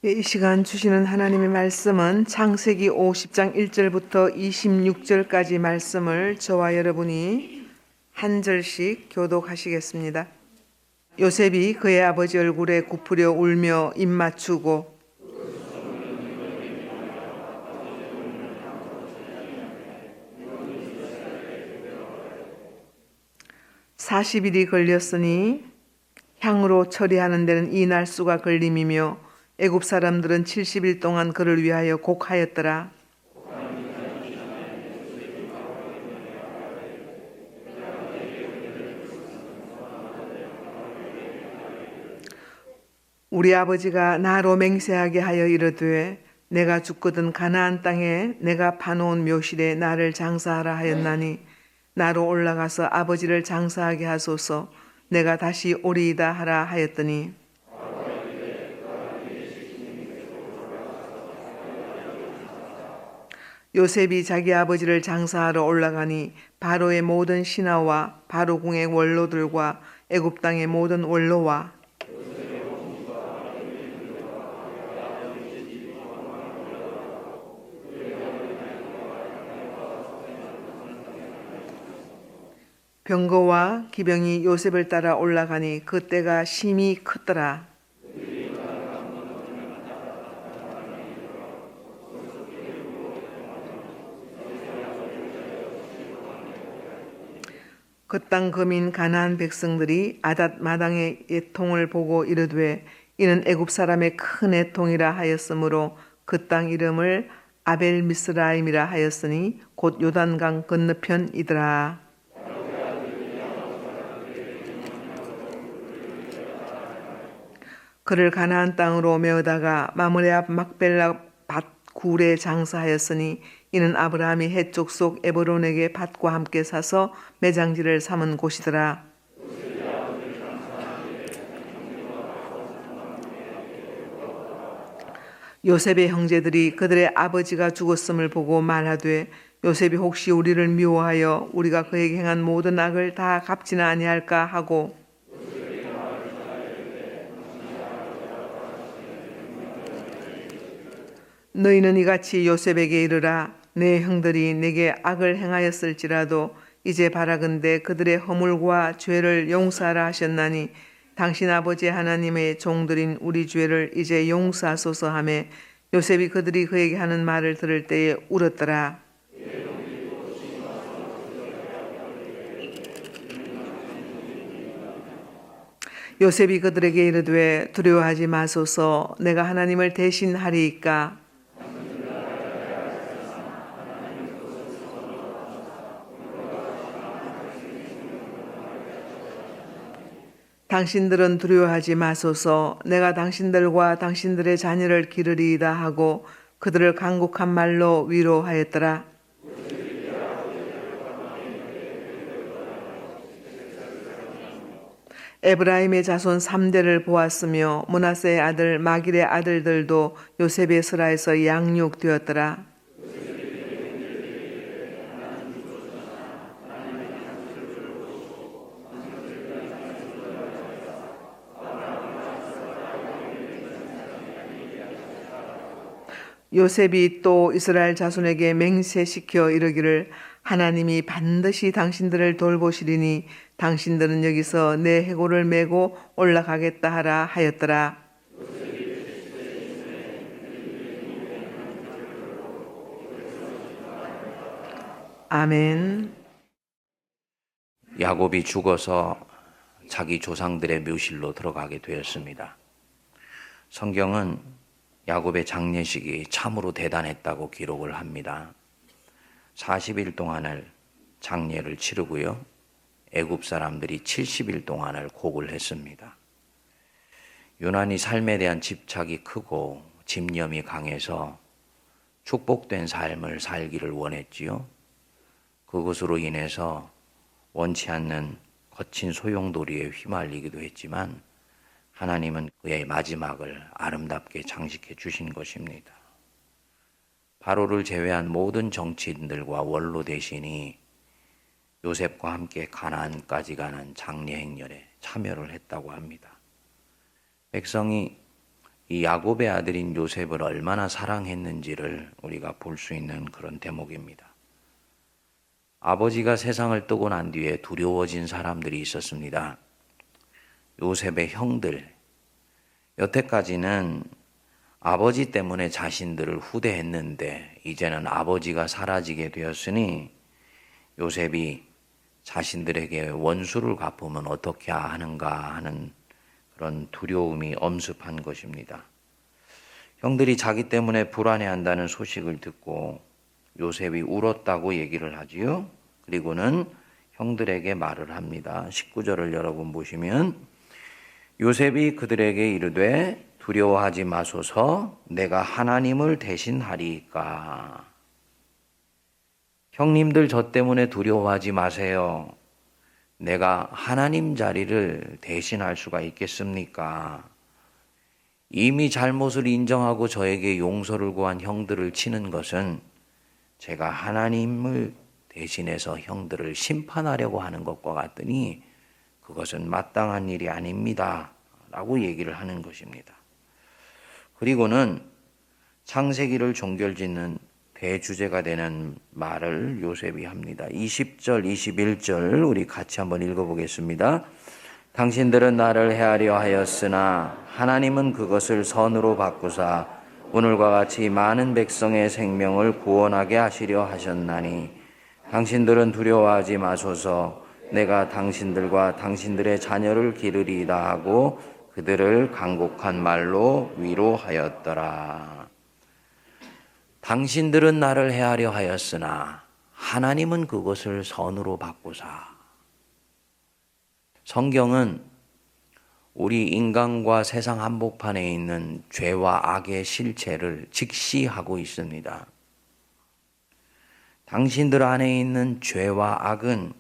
이 시간 주시는 하나님의 말씀은 창세기 50장 1절부터 26절까지 말씀을 저와 여러분이 한 절씩 교독하시겠습니다. 요셉이 그의 아버지 얼굴에 굽으려 울며 입 맞추고 40일이 걸렸으니 향으로 처리하는 데는 이 날수가 걸림이며 애굽 사람들은 70일 동안 그를 위하여 곡하였더라. 우리 아버지가 나로 맹세하게 하여 이르되 내가 죽거든 가나안 땅에 내가 파놓은 묘실에 나를 장사하라 하였나니 나로 올라가서 아버지를 장사하게 하소서. 내가 다시 오리이다 하라 하였더니 요셉이 자기 아버지를 장사하러 올라가니 바로의 모든 신하와 바로 궁의 원로들과 애굽 땅의 모든 원로와 병거와 기병이 요셉을 따라 올라가니 그 때가 심히 컸더라. 그 땅 거민 가나안 백성들이 아닷 마당의 애통을 보고 이르되 이는 애굽 사람의 큰 애통이라 하였으므로 그 땅 이름을 아벨 미스라임이라 하였으니 곧 요단강 건너편이더라. 그를 가나안 땅으로 메어다가 마므레 앞 막벨라 밭 굴에 장사하였으니 이는 아브라함이 해쪽 속 에브론에게 밭과 함께 사서 매장지를 삼은 곳이더라. 요셉의 형제들이 그들의 아버지가 죽었음을 보고 말하되 요셉이 혹시 우리를 미워하여 우리가 그에게 행한 모든 악을 다 갚지는 아니할까 하고 너희는 이같이 요셉에게 이르라. 내 형들이 내게 악을 행하였을지라도 이제 바라건대 그들의 허물과 죄를 용서하라 하셨나니 당신 아버지 하나님의 종들인 우리 죄를 이제 용서하소서 하매 요셉이 그들이 그에게 하는 말을 들을 때에 울었더라. 요셉이 그들에게 이르되 두려워하지 마소서. 내가 하나님을 대신하리이까. 당신들은 두려워하지 마소서. 내가 당신들과 당신들의 자녀를 기르리이다 하고 그들을 간곡한 말로 위로하였더라. 에브라임의 자손 3대를 보았으며 므낫세의 아들 마길의 아들들도 요셉의 스라에서 양육되었더라. 요셉이 또 이스라엘 자손에게 맹세시켜 이르기를 하나님이 반드시 당신들을 돌보시리니 당신들은 여기서 내 해골을 메고 올라가겠다 하라 하였더라. 아멘. 야곱이 죽어서 자기 조상들의 묘실로 들어가게 되었습니다. 성경은 야곱의 장례식이 참으로 대단했다고 기록을 합니다. 40일 동안을 장례를 치르고요. 애굽 사람들이 70일 동안을 곡을 했습니다. 유난히 삶에 대한 집착이 크고 집념이 강해서 축복된 삶을 살기를 원했지요. 그것으로 인해서 원치 않는 거친 소용돌이에 휘말리기도 했지만 하나님은 그의 마지막을 아름답게 장식해 주신 것입니다. 바로를 제외한 모든 정치인들과 원로 대신이 요셉과 함께 가나안까지 가는 장례 행렬에 참여를 했다고 합니다. 백성이 이 야곱의 아들인 요셉을 얼마나 사랑했는지를 우리가 볼 수 있는 그런 대목입니다. 아버지가 세상을 뜨고 난 뒤에 두려워진 사람들이 있었습니다. 요셉의 형들, 여태까지는 아버지 때문에 자신들을 후대했는데 이제는 아버지가 사라지게 되었으니 요셉이 자신들에게 원수를 갚으면 어떻게 하는가 하는 그런 두려움이 엄습한 것입니다. 형들이 자기 때문에 불안해한다는 소식을 듣고 요셉이 울었다고 얘기를 하지요. 그리고는 형들에게 말을 합니다. 19절을 여러분 보시면 요셉이 그들에게 이르되 두려워하지 마소서 내가 하나님을 대신하리이까. 형님들 저 때문에 두려워하지 마세요. 내가 하나님 자리를 대신할 수가 있겠습니까? 이미 잘못을 인정하고 저에게 용서를 구한 형들을 치는 것은 제가 하나님을 대신해서 형들을 심판하려고 하는 것과 같으니 그것은 마땅한 일이 아닙니다. 라고 얘기를 하는 것입니다. 그리고는 창세기를 종결짓는 대주제가 되는 말을 요셉이 합니다. 20절, 21절 우리 같이 한번 읽어보겠습니다. 당신들은 나를 해하려 하였으나 하나님은 그것을 선으로 바꾸사 오늘과 같이 많은 백성의 생명을 구원하게 하시려 하셨나니 당신들은 두려워하지 마소서 내가 당신들과 당신들의 자녀를 기르리이다 하고 그들을 간곡한 말로 위로하였더라. 당신들은 나를 해하려 하였으나 하나님은 그것을 선으로 바꾸사. 성경은 우리 인간과 세상 한복판에 있는 죄와 악의 실체를 직시하고 있습니다. 당신들 안에 있는 죄와 악은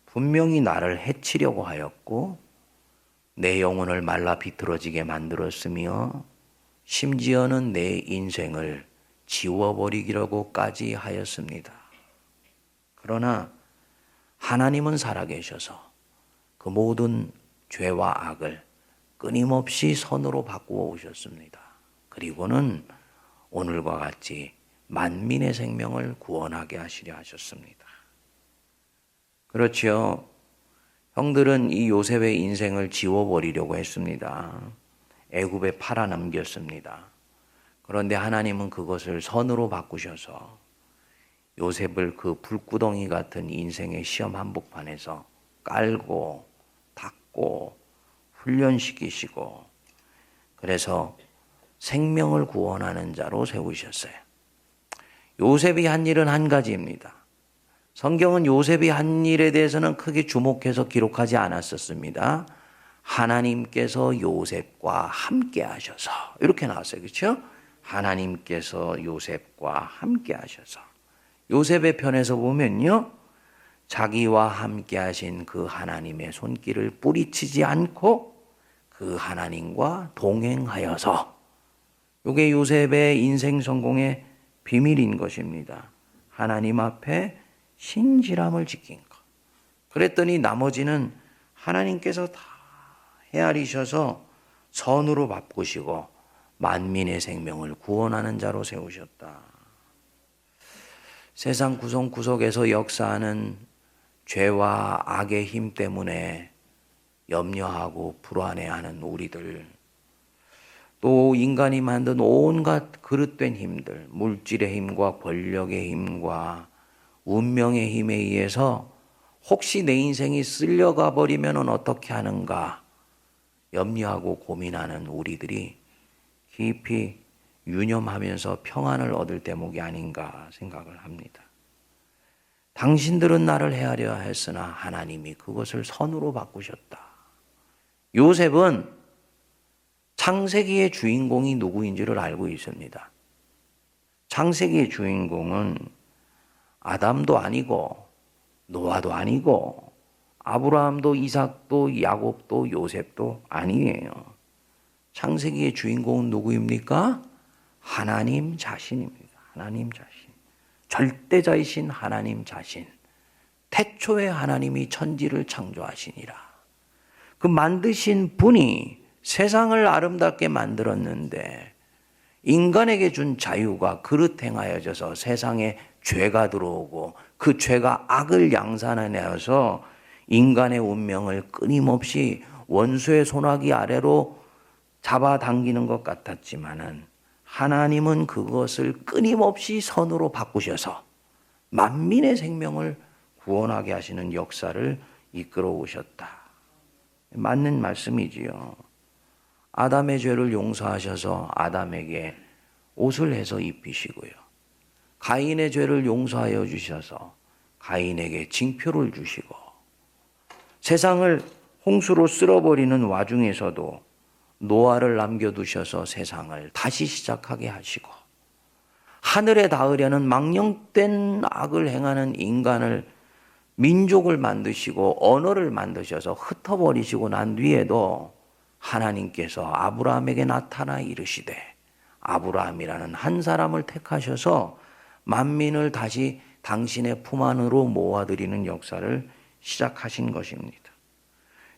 분명히 나를 해치려고 하였고 내 영혼을 말라 비틀어지게 만들었으며 심지어는 내 인생을 지워버리기라고까지 하였습니다. 그러나 하나님은 살아계셔서 그 모든 죄와 악을 끊임없이 선으로 바꾸어 오셨습니다. 그리고는 오늘과 같이 만민의 생명을 구원하게 하시려 하셨습니다. 그렇지요. 형들은 이 요셉의 인생을 지워버리려고 했습니다. 애굽에 팔아넘겼습니다. 그런데 하나님은 그것을 선으로 바꾸셔서 요셉을 그 불구덩이 같은 인생의 시험 한복판에서 깔고 닦고 훈련시키시고 그래서 생명을 구원하는 자로 세우셨어요. 요셉이 한 일은 한 가지입니다. 성경은 요셉이 한 일에 대해서는 크게 주목해서 기록하지 않았었습니다. 하나님께서 요셉과 함께 하셔서 이렇게 나왔어요. 그렇죠? 하나님께서 요셉과 함께 하셔서 요셉의 편에서 보면요. 자기와 함께 하신 그 하나님의 손길을 뿌리치지 않고 그 하나님과 동행하여서 이게 요셉의 인생 성공의 비밀인 것입니다. 하나님 앞에 신실함을 지킨 것. 그랬더니 나머지는 하나님께서 다 헤아리셔서 선으로 바꾸시고 만민의 생명을 구원하는 자로 세우셨다. 세상 구석구석에서 역사하는 죄와 악의 힘 때문에 염려하고 불안해하는 우리들, 또 인간이 만든 온갖 그릇된 힘들, 물질의 힘과 권력의 힘과 운명의 힘에 의해서 혹시 내 인생이 쓸려가 버리면 어떻게 하는가 염려하고 고민하는 우리들이 깊이 유념하면서 평안을 얻을 대목이 아닌가 생각을 합니다. 당신들은 나를 헤아려 했으나 하나님이 그것을 선으로 바꾸셨다. 요셉은 창세기의 주인공이 누구인지를 알고 있습니다. 창세기의 주인공은 아담도 아니고 노아도 아니고 아브라함도 이삭도 야곱도 요셉도 아니에요. 창세기의 주인공은 누구입니까? 하나님 자신입니다. 하나님 자신. 절대자이신 하나님 자신. 태초에 하나님이 천지를 창조하시니라. 그 만드신 분이 세상을 아름답게 만들었는데 인간에게 준 자유가 그릇 행하여져서 세상에 죄가 들어오고 그 죄가 악을 양산해내어서 인간의 운명을 끊임없이 원수의 손아귀 아래로 잡아당기는 것 같았지만은 하나님은 그것을 끊임없이 선으로 바꾸셔서 만민의 생명을 구원하게 하시는 역사를 이끌어 오셨다. 맞는 말씀이지요. 아담의 죄를 용서하셔서 아담에게 옷을 해서 입히시고요. 가인의 죄를 용서하여 주셔서 가인에게 징표를 주시고 세상을 홍수로 쓸어버리는 와중에서도 노아를 남겨두셔서 세상을 다시 시작하게 하시고 하늘에 닿으려는 망령된 악을 행하는 인간을 민족을 만드시고 언어를 만드셔서 흩어버리시고 난 뒤에도 하나님께서 아브라함에게 나타나 이르시되 아브라함이라는 한 사람을 택하셔서 만민을 다시 당신의 품 안으로 모아들이는 역사를 시작하신 것입니다.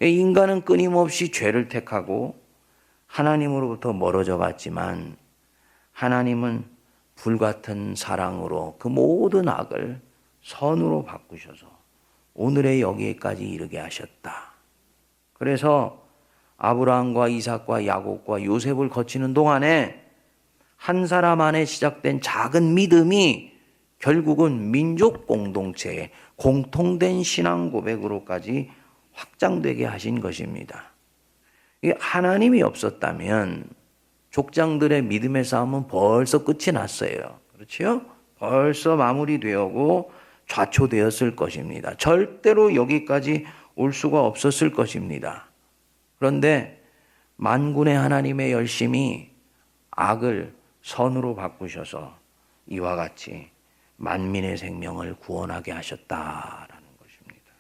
인간은 끊임없이 죄를 택하고 하나님으로부터 멀어져 갔지만 하나님은 불같은 사랑으로 그 모든 악을 선으로 바꾸셔서 오늘의 여기까지 이르게 하셨다. 그래서 아브라함과 이삭과 야곱과 요셉을 거치는 동안에 한 사람 안에 시작된 작은 믿음이 결국은 민족 공동체의 공통된 신앙 고백으로까지 확장되게 하신 것입니다. 하나님이 없었다면 족장들의 믿음의 싸움은 벌써 끝이 났어요. 그렇죠? 벌써 마무리되었고 좌초되었을 것입니다. 절대로 여기까지 올 수가 없었을 것입니다. 그런데 만군의 하나님의 열심이 악을 선으로 바꾸셔서 이와 같이 만민의 생명을 구원하게 하셨다라는 것입니다.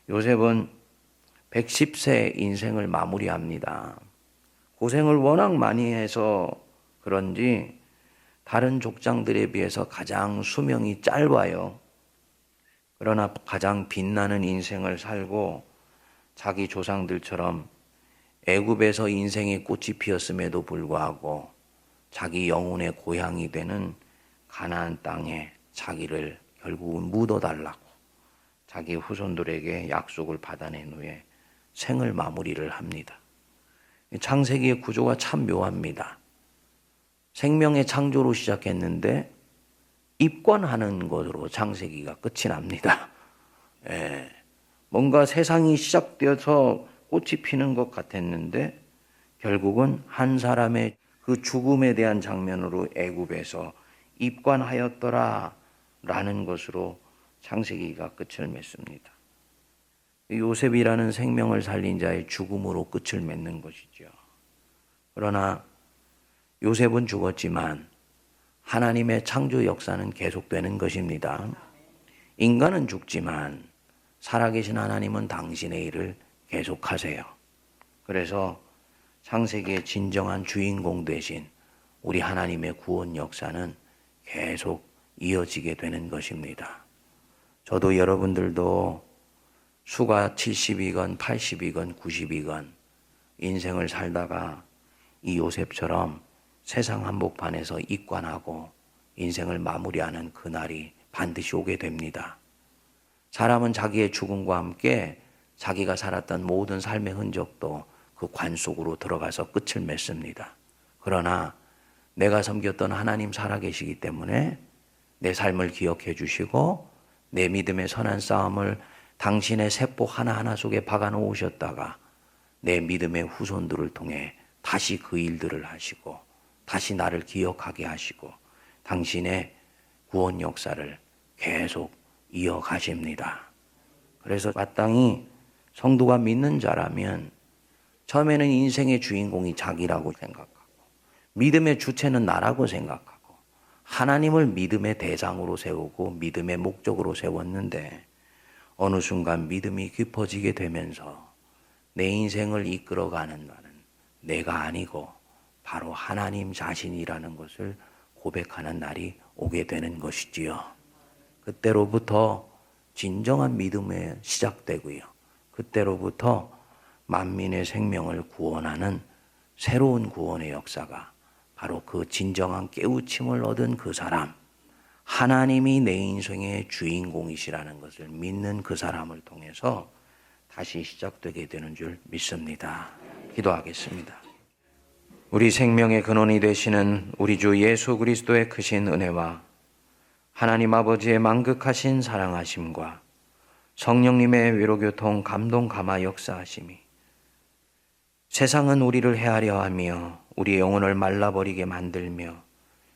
요셉은 110세 인생을 마무리합니다. 고생을 워낙 많이 해서 그런지 다른 족장들에 비해서 가장 수명이 짧아요. 그러나 가장 빛나는 인생을 살고 자기 조상들처럼 애굽에서 인생의 꽃이 피었음에도 불구하고 자기 영혼의 고향이 되는 가나안 땅에 자기를 결국은 묻어달라고 자기 후손들에게 약속을 받아낸 후에 생을 마무리를 합니다. 창세기의 구조가 참 묘합니다. 생명의 창조로 시작했는데 입관하는 것으로 창세기가 끝이 납니다. 뭔가 세상이 시작되어서 꽃이 피는 것 같았는데 결국은 한 사람의 그 죽음에 대한 장면으로 애굽에서 입관하였더라 라는 것으로 창세기가 끝을 맺습니다. 요셉이라는 생명을 살린 자의 죽음으로 끝을 맺는 것이죠. 그러나 요셉은 죽었지만 하나님의 창조 역사는 계속되는 것입니다. 인간은 죽지만 살아계신 하나님은 당신의 일을 계속하세요. 그래서 창세기의 진정한 주인공 되신 우리 하나님의 구원 역사는 계속 이어지게 되는 것입니다. 저도 여러분들도 수가 70이건 80이건 90이건 인생을 살다가 이 요셉처럼 세상 한복판에서 입관하고 인생을 마무리하는 그날이 반드시 오게 됩니다. 사람은 자기의 죽음과 함께 자기가 살았던 모든 삶의 흔적도 그 관 속으로 들어가서 끝을 맺습니다. 그러나 내가 섬겼던 하나님 살아계시기 때문에 내 삶을 기억해 주시고 내 믿음의 선한 싸움을 당신의 세포 하나하나 속에 박아 놓으셨다가 내 믿음의 후손들을 통해 다시 그 일들을 하시고 다시 나를 기억하게 하시고 당신의 구원 역사를 계속 이어가십니다. 그래서 마땅히 성도가 믿는 자라면 처음에는 인생의 주인공이 자기라고 생각하고 믿음의 주체는 나라고 생각하고 하나님을 믿음의 대상으로 세우고 믿음의 목적으로 세웠는데 어느 순간 믿음이 깊어지게 되면서 내 인생을 이끌어가는 나는 내가 아니고 바로 하나님 자신이라는 것을 고백하는 날이 오게 되는 것이지요. 그때로부터 진정한 믿음이 시작되고요. 그때로부터 만민의 생명을 구원하는 새로운 구원의 역사가 바로 그 진정한 깨우침을 얻은 그 사람, 하나님이 내 인생의 주인공이시라는 것을 믿는 그 사람을 통해서 다시 시작되게 되는 줄 믿습니다. 기도하겠습니다. 우리 생명의 근원이 되시는 우리 주 예수 그리스도의 크신 은혜와 하나님 아버지의 만극하신 사랑하심과 성령님의 위로교통 감동 감화 역사하심이 세상은 우리를 헤아려 하며 우리의 영혼을 말라버리게 만들며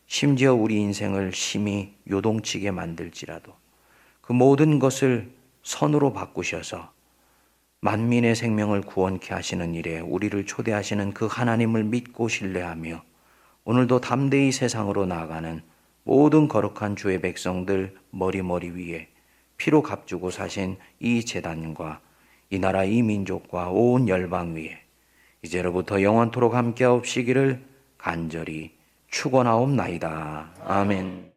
심지어 우리 인생을 심히 요동치게 만들지라도 그 모든 것을 선으로 바꾸셔서 만민의 생명을 구원케 하시는 일에 우리를 초대하시는 그 하나님을 믿고 신뢰하며 오늘도 담대히 세상으로 나아가는 모든 거룩한 주의 백성들 머리 위에 피로 값주고 사신 이 제단과 이 나라 이 민족과 온 열방 위에 이제로부터 영원토록 함께하옵시기를 간절히 축원하옵나이다. 아멘.